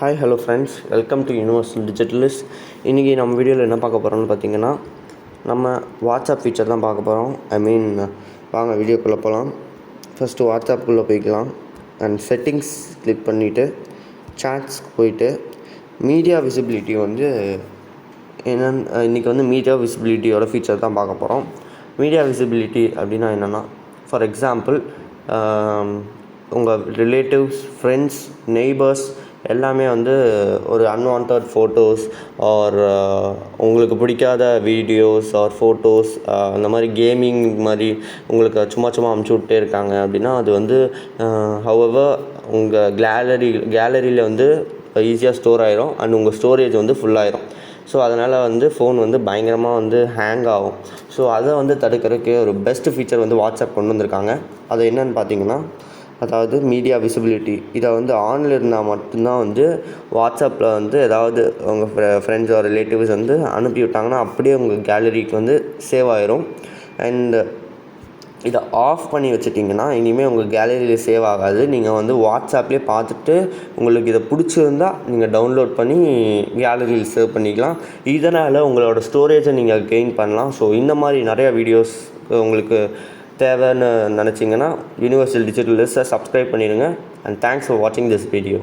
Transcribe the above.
Hi hello friends, welcome to Universal Digitalist. இன்றைக்கி நம்ம வீடியோவில் என்ன பார்க்க போகிறோம்னு பார்த்தீங்கன்னா, நம்ம வாட்ஸ்அப் ஃபீச்சர் தான் பார்க்க போகிறோம். வாங்க வீடியோக்குள்ளே போகலாம். ஃபஸ்ட்டு வாட்ஸ்அப்புக்குள்ளே போய்க்கலாம். அண்ட் செட்டிங்ஸ் கிளிக் பண்ணிவிட்டு சாட்ஸ்க்கு போயிட்டு மீடியா விசிபிலிட்டி என்னென்னு இன்றைக்கி மீடியா விசிபிலிட்டியோட ஃபீச்சர் தான் பார்க்க போகிறோம். மீடியா விசிபிலிட்டி அப்படின்னா என்னென்னா, ஃபார் எக்ஸாம்பிள் உங்கள் ரிலேட்டிவ்ஸ், ஃப்ரெண்ட்ஸ், நெய்பர்ஸ் எல்லாமே ஒரு அன்வான்ட் ஃபோட்டோஸ் ஆர் உங்களுக்கு பிடிக்காத வீடியோஸ் ஆர் ஃபோட்டோஸ் அந்த மாதிரி கேமிங் மாதிரி உங்களுக்கு சும்மா அமுச்சு விட்டே இருக்காங்க அப்படின்னா, அது ஹவெவர் உங்கள் கேலரியில் ஈஸியாக ஸ்டோர் ஆகிரும் அண்ட் உங்கள் ஸ்டோரேஜ் ஃபுல்லாகிடும். ஸோ அதனால் ஃபோன் பயங்கரமாக ஹேங் ஆகும். ஸோ அதை தடுக்கிறதுக்கு ஒரு பெஸ்ட் ஃபீச்சர் வாட்ஸ்அப் கொண்டு வந்திருக்காங்க. அது என்னன்னு பார்த்தீங்கன்னா, அதாவது மீடியா விசிபிலிட்டி. இதை ஆனில் இருந்தால் மட்டும்தான் வாட்ஸ்அப்பில் ஏதாவது உங்கள் ஃப்ரெண்ட்ஸ் ஆர் ரிலேட்டிவ்ஸ் அனுப்பி விட்டாங்கன்னா அப்படியே உங்கள் கேலரிக்கு சேவ் ஆயிரும். அண்ட் இதை ஆஃப் பண்ணி வச்சுட்டிங்கன்னா இனிமேல் உங்கள் கேலரியில் சேவ் ஆகாது. நீங்கள் வாட்ஸ்அப்லேயே பார்த்துட்டு உங்களுக்கு இதை பிடிச்சிருந்தா நீங்கள் டவுன்லோட் பண்ணி கேலரியில் சேவ் பண்ணிக்கலாம். இதனால் உங்களோட ஸ்டோரேஜை நீங்கள் கெயின் பண்ணலாம். ஸோ இந்த மாதிரி நிறையா வீடியோஸ் உங்களுக்கு தேவைன்னு நினச்சிங்கன்னா யூனிவர்சல் டிஜிட்டலிஸ்ட்டை சப்ஸ்கிரைப் பண்ணிடுங்க. அண்ட் தேங்க்ஸ் ஃபார் வாட்சிங் திஸ் வீடியோ.